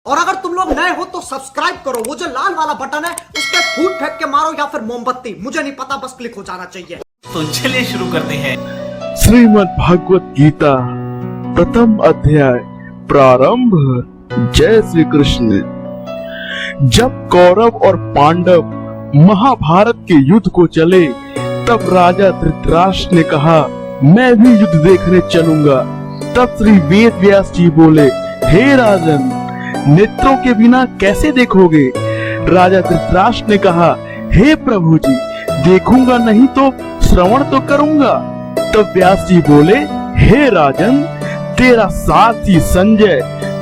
और अगर तुम लोग नए हो तो सब्सक्राइब करो, वो जो लाल वाला बटन है उस पर फूट फेंक के मारो या फिर मोमबत्ती, मुझे नहीं पता, बस क्लिक हो जाना चाहिए। तो चलिए शुरू करते हैं। श्रीमद् भागवत गीता प्रथम अध्याय प्रारंभ। जय श्री कृष्ण। जब कौरव और पांडव महाभारत के युद्ध को चले तब राजा धृतराष्ट्र ने कहा, मैं भी युद्ध देखने चलूंगा। तब श्री वेद व्यास जी बोले, हे राजन, नेत्रों के बिना कैसे देखोगे? राजा धृतराष्ट्र ने कहा, हे प्रभु जी, देखूंगा नहीं तो श्रवण तो करूंगा। तब व्यास जी बोले, हे राजन, तेरा साथी संजय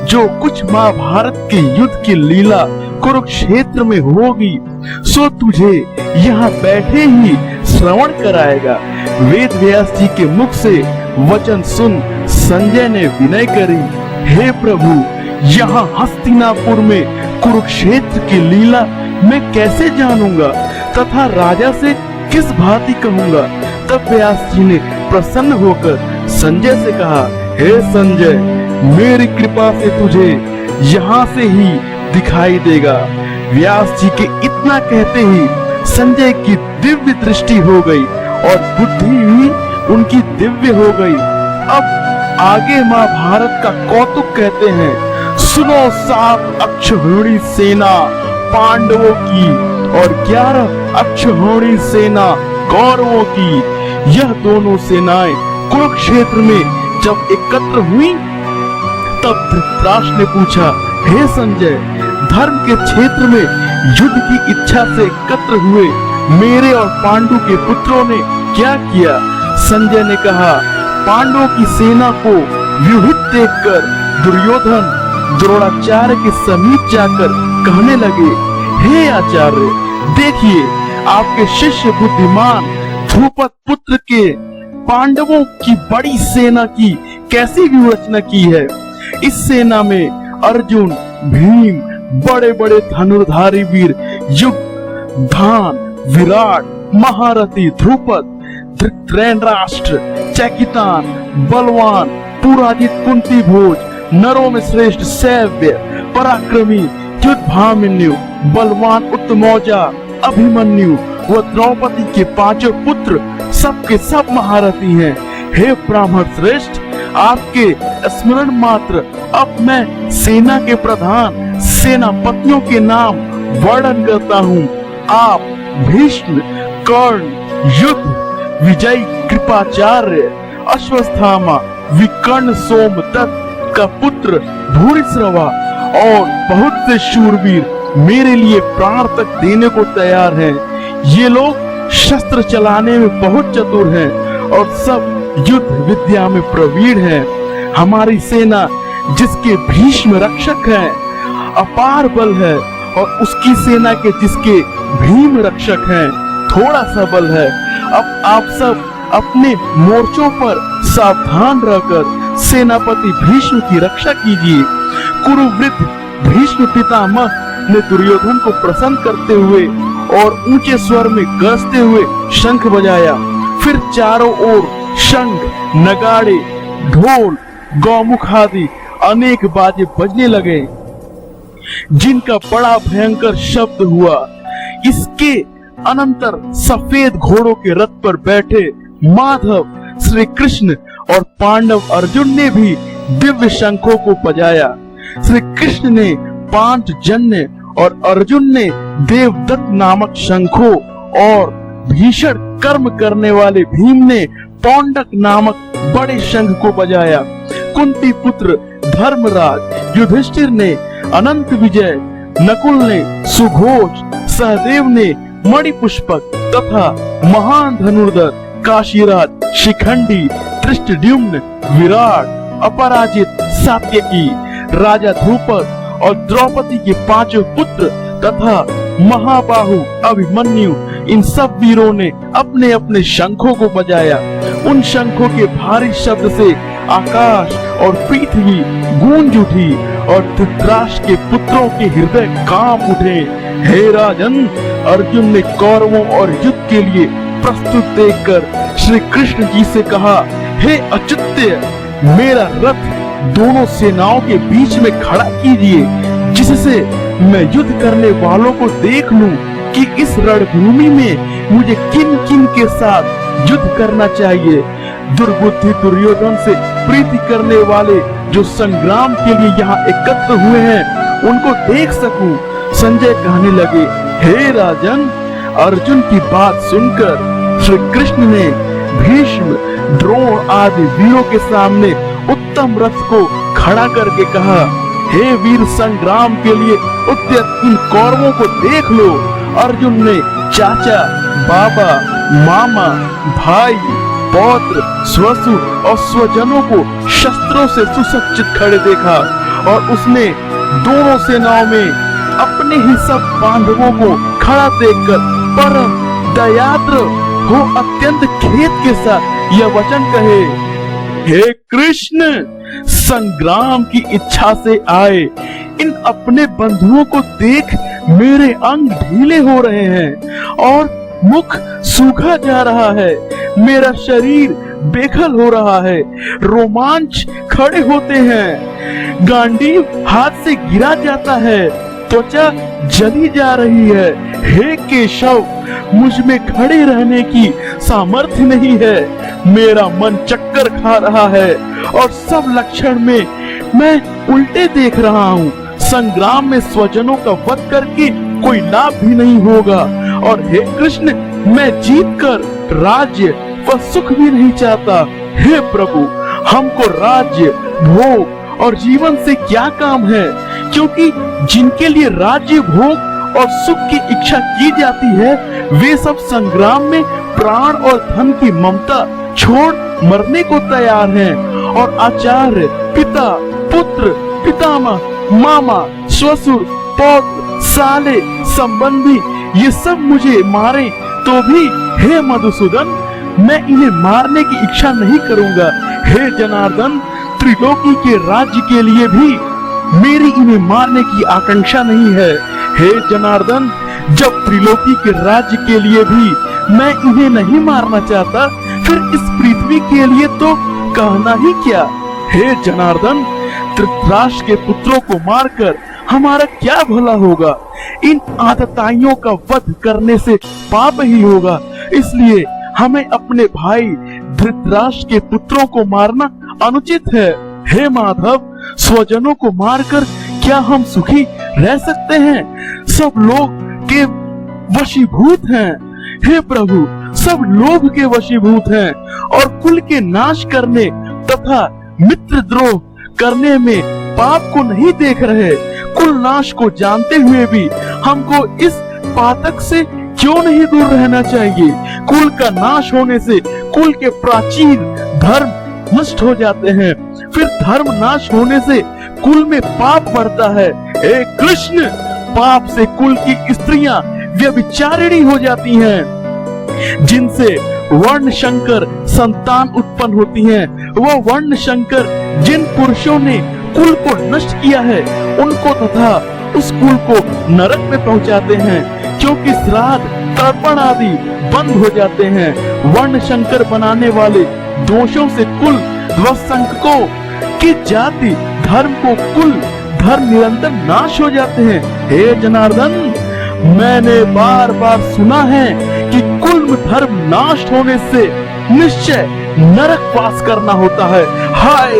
जो कुछ महाभारत के युद्ध की लीला कुरुक्षेत्र में होगी सो तुझे यहाँ बैठे ही श्रवण कराएगा। वेद व्यास जी के मुख से वचन सुन संजय ने विनय करी, हे प्रभु, यहाँ हस्तिनापुर में कुरुक्षेत्र की लीला मैं कैसे जानूंगा तथा राजा से किस भांति कहूंगा? तब व्यास जी ने प्रसन्न होकर संजय से कहा, हे संजय, मेरी कृपा से तुझे यहाँ से ही दिखाई देगा। व्यास जी के इतना कहते ही संजय की दिव्य दृष्टि हो गई और बुद्धि भी उनकी दिव्य हो गई। अब आगे महाभारत का कौतुक कहते हैं। सुनो, 7 अक्षौहिणी सेना पांडवों की और 11 अक्षौहिणी सेना कौरवों की, यह दोनों सेनाएं कुरुक्षेत्र में जब एकत्र हुई तब धृतराष्ट्र ने पूछा, हे संजय, धर्म के क्षेत्र में युद्ध की इच्छा से एकत्र हुए मेरे और पांडु के पुत्रों ने क्या किया? संजय ने कहा, पांडवों की सेना को व्यूहित देखकर दुर्योधन द्रोणाचार्य के समीप जाकर कहने लगे, हे आचार्य, देखिए आपके शिष्य बुद्धिमान ध्रुपद पुत्र के पांडवों की बड़ी सेना की कैसी व्यूहरचना की है। इस सेना में अर्जुन, भीम, बड़े बड़े धनुर्धारी वीर, युधान, विराट, महारथी ध्रुपद, धृतराष्ट्र, चकितान, बलवान, पुराजित कुंती भोज, नरों में श्रेष्ठ सैव्य, पराक्रमी युद्धभामिन्यु, बलवान उत्तमौजा, अभिमन्यु व द्रौपदी के 5 पुत्र सबके सब महारथी हैं। हे ब्राह्मण श्रेष्ठ, आपके स्मरण मात्र अब मैं सेना के प्रधान सेनापतियों के नाम वर्णन करता हूँ। आप भीष्म, कर्ण, युद्ध, विजय, कृपाचार्य, अश्वत्थामा, विकर्ण, सोमदत्त का पुत्र भूरिश्रवा और बहुत से शूरवीर मेरे लिए प्राण तक देने को तैयार हैं। ये लोग शस्त्र चलाने में बहुत चतुर हैं और सब युद्ध विद्या में प्रवीण हैं। हमारी सेना जिसके भीष्म रक्षक हैं अपार बल है और उसकी सेना के जिसके भीम रक्षक हैं थोड़ा सा बल है। अब आप सब अपने मोर्चों पर सावधान रहकर सेनापति भीष्म की रक्षा कीजिए। कुरुवृद्ध भीष्म पितामह ने दुर्योधन को प्रसन्न करते हुए और ऊंचे स्वर में गरजते हुए शंख बजाया। फिर चारों ओर शंख, नगाड़े, ढोल, गौमुख आदि अनेक बाजे बजने लगे जिनका बड़ा भयंकर शब्द हुआ। इसके अनंतर सफेद घोड़ों के रथ पर बैठे माधव, श्री कृष्ण और पांडव अर्जुन ने भी दिव्य शंखों को बजाया। श्री कृष्ण ने 5 जन्य और अर्जुन ने देवदत्त नामक शंखों और भीषण कर्म करने वाले भीम ने पौंडक नामक बड़े शंख को बजाया। कुंती पुत्र धर्मराज युधिष्ठिर ने अनंत विजय, नकुल ने सुघोष, सहदेव ने मणिपुष्पक तथा महान धनुर्धर काशीराज, शिखंडी, धृष्टद्युम्न, विराट, अपराजित, सात्यकी, राजा ध्रुपद और द्रौपदी के 5 पुत्र तथा महाबाहु अभिमन्यु, इन सब वीरों ने अपने अपने शंखों को बजाया। उन शंखों के भारी शब्द से आकाश और पृथ्वी गूंज उठी और धृतराष्ट्र के पुत्रों के हृदय कांप उठे। हे राजन, अर्जुन ने कौरवों और युद्ध के लिए प्रस्तुत देखकर श्री कृष्ण जी से कहा, हे अच्युत्य, मेरा रथ दोनों सेनाओं के बीच में खड़ा कीजिए। जिससे मैं युद्ध करने वालों को देख लूं कि इस रणभूमि में मुझे किन किन के साथ युद्ध करना चाहिए। दुर्बुद्धि दुर्योधन से प्रीति करने वाले जो संग्राम के लिए यहाँ एकत्र हुए हैं उनको देख सकूं। संजय कहने लगे, हे राजन, अर्जुन की बात सुनकर श्री कृष्ण ने भीष्म, द्रोण आदि वीरों के सामने उत्तम रथ को खड़ा करके कहा, हे वीर, संग्राम के लिए उद्यत इन कौरवों को देख लो। अर्जुन ने चाचा, बाबा, मामा, भाई, पौत्र, स्वसुर और स्वजनों को शस्त्रों से सुसज्जित खड़े देखा और उसने दोनों सेनाओं में अपने ही सब बांधवों को खड़ा देखकर परम दयाद्र हो अत्यंत खेद के साथ यह वचन कहे, हे कृष्ण, संग्राम की इच्छा से आए इन अपने बंधुओं को देख मेरे अंग ढीले हो रहे हैं और मुख सूखा जा रहा है, मेरा शरीर बेखल हो रहा है, रोमांच खड़े होते हैं, गांडीव हाथ से गिरा जाता है, त्वचा जली जा रही है। हे केशव, मुझ में खड़े रहने की सामर्थ्य नहीं है, मेरा मन चक्कर खा रहा है और सब लक्षण में मैं उल्टे देख रहा हूँ। संग्राम में स्वजनों का वध करके कोई लाभ भी नहीं होगा और हे कृष्ण, मैं जीतकर राज्य व सुख भी नहीं चाहता। हे प्रभु, हमको राज्य, भोग और जीवन से क्या काम है, क्योंकि जिनके लिए राज्य, भोग और सुख की इच्छा की जाती है वे सब संग्राम में प्राण और धन की ममता छोड़ मरने को तैयार हैं और आचार्य, पिता, पुत्र, पितामह, मामा, ससुर, पौत्र, साले, संबंधी ये सब मुझे मारे तो भी हे मधुसूदन, मैं इन्हें मारने की इच्छा नहीं करूंगा। हे जनार्दन, त्रिलोकी के राज्य के लिए भी मेरी इन्हें मारने की आकांक्षा नहीं है। हे जनार्दन, जब त्रिलोकी के राज्य के लिए भी मैं इन्हें नहीं मारना चाहता, फिर इस पृथ्वी के लिए तो कहना ही क्या। हे जनार्दन, धृतराष्ट्र के पुत्रों को मारकर हमारा क्या भला होगा, इन आतताइयों का वध करने से पाप ही होगा, इसलिए हमें अपने भाई धृतराष्ट्र के पुत्रों को मारना अनुचित है। हे माधव, स्वजनों को मारकर क्या हम सुखी रह सकते हैं? सब लोग के वशीभूत हैं। हे प्रभु, सब लोभ के वशीभूत हैं और कुल के नाश करने तथा मित्र द्रोह करने में पाप को नहीं देख रहे। कुल नाश को जानते हुए भी हमको इस पातक से क्यों नहीं दूर रहना चाहिए? कुल का नाश होने से कुल के प्राचीन धर्म नष्ट हो जाते हैं, फिर धर्म नाश होने से कुल में पाप बढ़ता है। हे कृष्ण, पाप से कुल की स्त्रियां व्यभिचारिणी हो जाती हैं, जिनसे वर्ण शंकर संतान उत्पन्न होती हैं। वो वर्ण शंकर जिन पुरुषों ने कुल को नष्ट किया है उनको तथा उस कुल को नरक में पहुंचाते हैं, क्योंकि श्राद्ध, तर्पण आदि बंद हो जाते हैं। वर्ण शंकर बनाने वाले दोषों से कुल व संककों की जाति धर्म को कुल धर्म निरंतर नाश हो जाते हैं। हे जनार्दन, मैंने बार बार सुना है कि कुल धर्म नाश होने से निश्चय नरक वास करना होता है। हाय,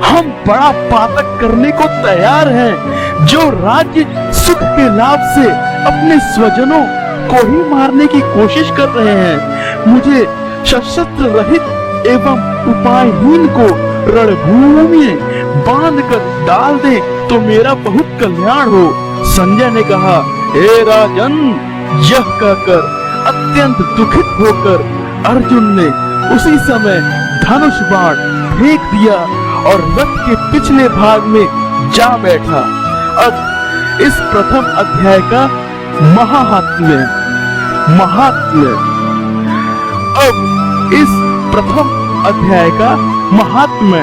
हम बड़ा पातक करने को तैयार हैं, जो राज्य सुख के लाभ से अपने स्वजनों को ही मारने की कोशिश कर रहे हैं। मुझे शस्त्र रहित एवं उपायहीन को रणभूमि में बांध कर डाल दे तो मेरा बहुत कल्याण हो। संजय ने कहा, हे राजन, यह कहकर अत्यंत दुखित होकर अर्जुन ने उसी समय धनुष बाण फेंक दिया और रथ के पिछले भाग में जा बैठा। अब इस प्रथम अध्याय का महात्म्य। अब इस प्रथम अध्याय का महात्म्य।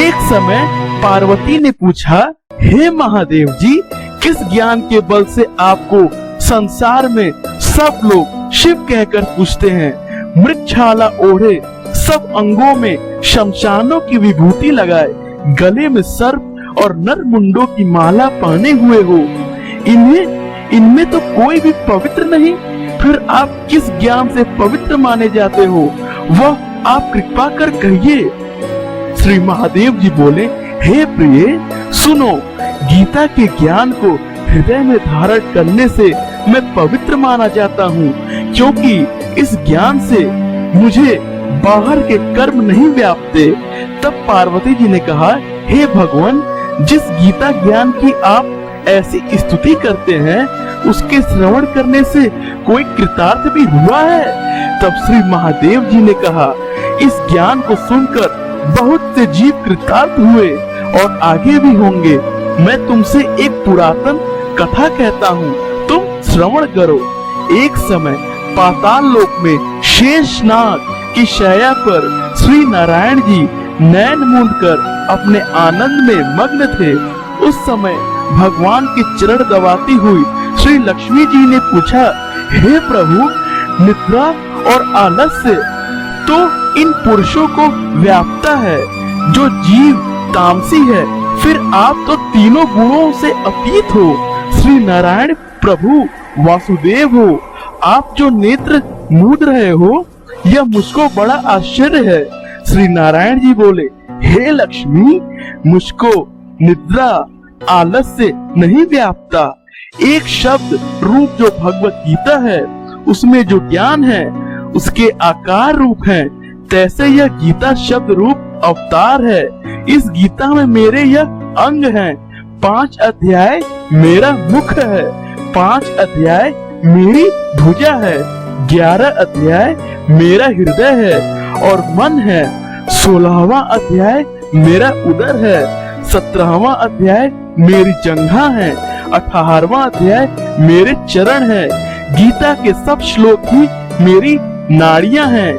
एक समय पार्वती ने पूछा, हे महादेव जी, किस ज्ञान के बल से आपको संसार में सब लोग शिव कहकर पूछते हैं? मृगछाला ओढ़े, सब अंगों में शमशानों की विभूति लगाए, गले में सर्प और नर मुंडों की माला पहने हुए हो, इनमें तो कोई भी पवित्र नहीं, फिर आप किस ज्ञान से पवित्र माने जाते हो, वह आप कृपा कर कहिए। श्री महादेव जी बोले, हे प्रिय सुनो, गीता के ज्ञान को हृदय में धारण करने से मैं पवित्र माना जाता हूँ, क्योंकि इस ज्ञान से मुझे बाहर के कर्म नहीं व्यापते। तब पार्वती जी ने कहा, हे भगवान, जिस गीता ज्ञान की आप ऐसी स्तुति करते हैं, उसके श्रवण करने से कोई कृतार्थ भी हुआ है? तब श्री महादेव जी ने कहा, इस ज्ञान को सुनकर बहुत से जीव कृतार्थ हुए और आगे भी होंगे। मैं तुमसे एक पुरातन कथा कहता हूँ, तुम श्रवण करो। एक समय पाताल लोक में शेषनाग की शैया पर श्री नारायण जी नैन मूंद कर अपने आनंद में मग्न थे। उस समय भगवान के चरण दबाती हुई श्री लक्ष्मी जी ने पूछा, हे प्रभु, निद्रा और आलस्य तो इन पुरुषों को व्यापता है, जो जीव तामसी है, फिर आप तो तीनों गुणों से अतीत हो। श्री नारायण प्रभु वासुदेव हो, आप जो नेत्र मूंद रहे हो, यह मुझको बड़ा आश्चर्य है। श्री नारायण जी बोले, हे लक्ष्मी, मुझको निद्रा आलस्य नहीं व्यापता। एक शब्द रूप जो भगवत गीता है, उसमें जो ज्ञान है उसके आकार रूप है, तैसे यह गीता शब्द रूप अवतार है। इस गीता में मेरे यह अंग हैं, 5 अध्याय मेरा मुख है, 5 अध्याय मेरी भुजा है, 11 अध्याय मेरा हृदय है और मन है, 16वां अध्याय मेरा उदर है, 17वां अध्याय मेरी जंघा है, 18वां अध्याय मेरे चरण है। गीता के सब श्लोक ही मेरी नाड़ियां हैं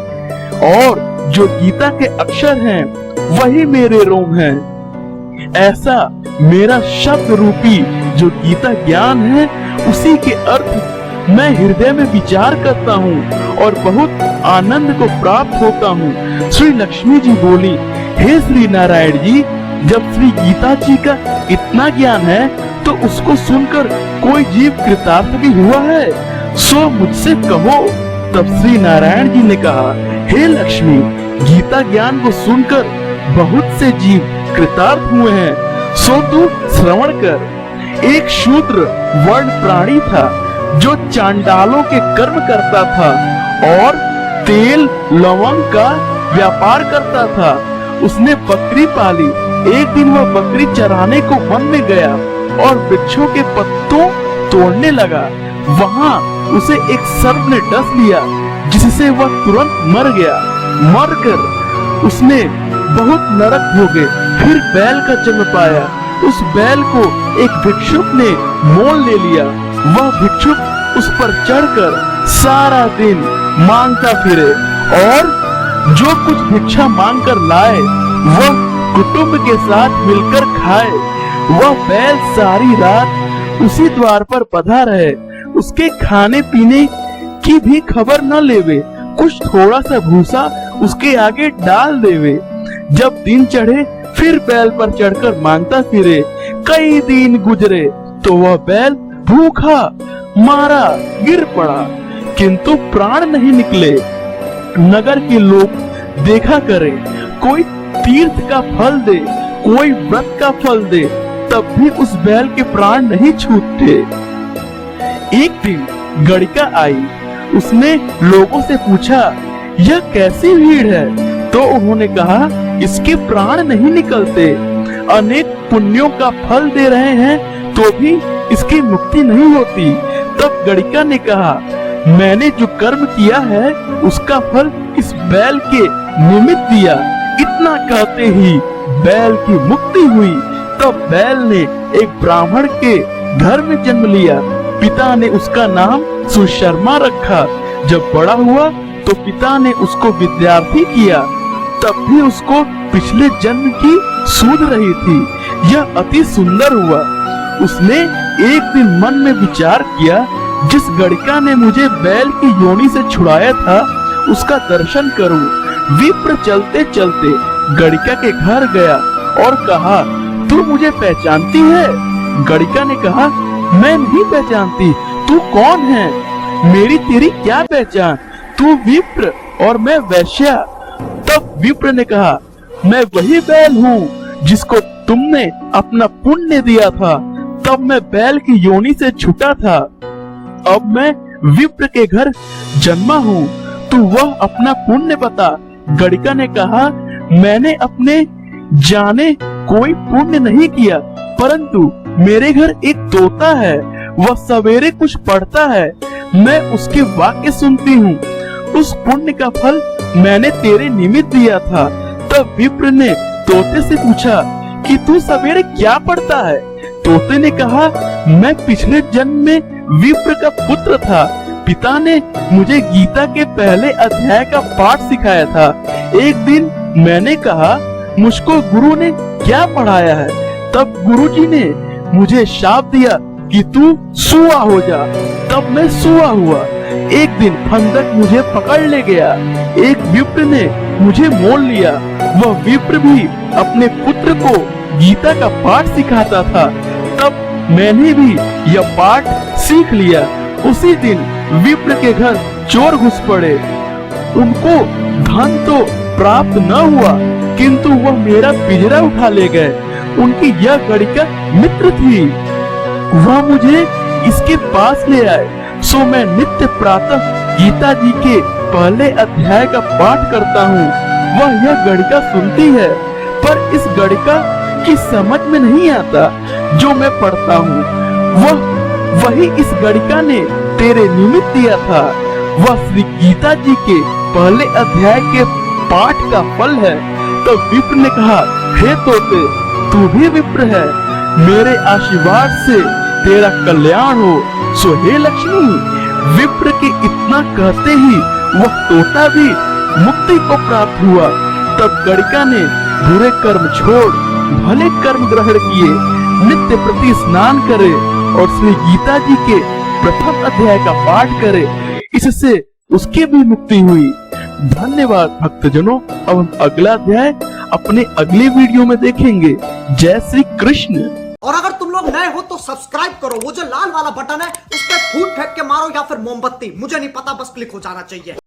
और जो गीता के अक्षर हैं वही मेरे रोम हैं। ऐसा मेरा शब्द रूपी जो गीता ज्ञान है, उसी के अर्थ मैं हृदय में विचार करता हूँ और बहुत आनंद को प्राप्त होता हूँ। श्री लक्ष्मी जी बोली, हे श्री नारायण जी, जब श्री गीता जी का इतना ज्ञान है तो उसको सुनकर कोई जीव कृतार्थ भी हुआ है, सो मुझसे कहो। तब श्री नारायण जी ने कहा, हे लक्ष्मी, गीता ज्ञान को सुनकर बहुत से जीव कृतार्थ हुए हैं, सो तू श्रवण कर। एक शूद्र वर्ण प्राणी था जो चांडालों के कर्म करता था और तेल लवंग का व्यापार करता था। उसने बकरी पाली। एक दिन वह बकरी चराने को वन में गया और वृक्षों के पत्तों तोड़ने लगा। वहाँ उसे एक सर्प ने डस लिया, जिससे वह तुरंत मर गया। मरकर उसने बहुत नरक भोगे, फिर बैल का जन्म पाया। उस बैल को एक भिक्षुक ने मोल ले लिया। वह भिक्षुक उस पर चढ़कर सारा दिन मांगता फिरे और जो कुछ भिक्षा मांग कर लाए वह कुटुंब के साथ मिलकर खाए। वह बैल सारी रात उसी द्वार पर बंधा रहे, उसके खाने पीने की भी खबर न लेवे, कुछ थोड़ा सा भूसा उसके आगे डाल देवे। जब दिन चढ़े फिर बैल पर चढ़कर मांगता फिरे। कई दिन गुजरे तो वह बैल भूखा मारा गिर पड़ा, किंतु प्राण नहीं निकले। नगर के लोग देखा करें, कोई तीर्थ का फल दे, कोई व्रत का फल दे, तब भी उस बैल के प्राण नहीं छूटते। एक दिन गड़िका आई। उसने लोगों से पूछा, यह कैसी भीड़ है? तो उन्होंने कहा, इसके प्राण नहीं निकलते, अनेक पुण्यों का फल दे रहे हैं तो भी इसकी मुक्ति नहीं होती। तब गड़िका ने कहा, मैंने जो कर्म किया है उसका फल इस बैल के निमित्त दिया। इतना कहते ही बैल की मुक्ति हुई। तब बैल ने एक ब्राह्मण के घर में जन्म लिया। पिता ने उसका नाम सुशर्मा रखा। जब बड़ा हुआ तो पिता ने उसको विद्यार्थी किया। तब भी उसको पिछले जन्म की सूझ रही थी। यह अति सुंदर हुआ। उसने एक दिन मन में विचार किया, जिस गड़िका ने मुझे बैल की योनि से छुड़ाया था उसका दर्शन करूं। विप्र चलते चलते गड़िका के घर गया और कहा, तू मुझे पहचानती है? गणिका ने कहा, मैं नहीं पहचानती। तू कौन है? मेरी तेरी क्या पहचान? तू विप्र और मैं वैश्या। तब विप्र ने कहा, मैं वही बैल हूँ जिसको तुमने अपना पुण्य दिया था। तब मैं बैल की योनि से छूटा था। अब मैं विप्र के घर जन्मा हूँ। तू वह अपना पुण्य बता। गणिका ने कहा, मैंने अपने जाने कोई पुण्य नहीं किया, परंतु मेरे घर एक तोता है। वह सवेरे कुछ पढ़ता है, मैं उसके वाक्य सुनती हूँ। उस पुण्य का फल मैंने तेरे निमित्त दिया था। तब विप्र ने तोते से पूछा कि तू सवेरे क्या पढ़ता है? तोते ने कहा, मैं पिछले जन्म में विप्र का पुत्र था। पिता ने मुझे गीता के पहले अध्याय का पाठ सिखाया था। एक दिन मैंने कहा, मुझको गुरु ने क्या पढ़ाया है? तब गुरुजी ने मुझे शाप दिया कि तू सूआ हो जा। तब मैं सूआ हुआ। एक दिन फंदक मुझे पकड़ ले गया। एक विप्र ने मुझे मोल लिया। वह विप्र भी अपने पुत्र को गीता का पाठ सिखाता था। तब मैंने भी यह पाठ सीख लिया। उसी दिन विप्र के घर चोर घुस पड़े। उनको धन तो प्राप्त न हुआ, किंतु वह मेरा पिंजरा उठा ले गए। उनकी यह गणिका मित्र थी। वह मुझे इसके पास ले आए। सो मैं नित्य प्रातः गीता जी के पहले अध्याय का पाठ करता हूँ। वह यह गणिका सुनती है, पर इस गणिका की समझ में नहीं आता जो मैं पढ़ता हूँ। वही इस गणिका ने तेरे निमित्त दिया था। वह श्री गीता जी के पहले अध्याय के पाठ का फल है। तब विप्र ने कहा, हे तोते, तू भी विप्र है। मेरे आशीर्वाद से तेरा कल्याण हो। सो हे लक्ष्मी। विप्र के इतना कहते ही वह तोता भी मुक्ति को प्राप्त हुआ। तब गणिका ने बुरे कर्म छोड़ भले कर्म ग्रहण किए, नित्य प्रति स्नान करे और श्री गीता जी के प्रथम अध्याय का पाठ करे। इससे उसकी भी मुक्ति हुई। धन्यवाद भक्तजनों। अब हम अगला अध्याय अपने अगले वीडियो में देखेंगे। जय श्री कृष्ण। और अगर तुम लोग नए हो तो सब्सक्राइब करो। वो जो लाल वाला बटन है उस पर फूट फेंक के मारो या फिर मोमबत्ती, मुझे नहीं पता, बस क्लिक हो जाना चाहिए।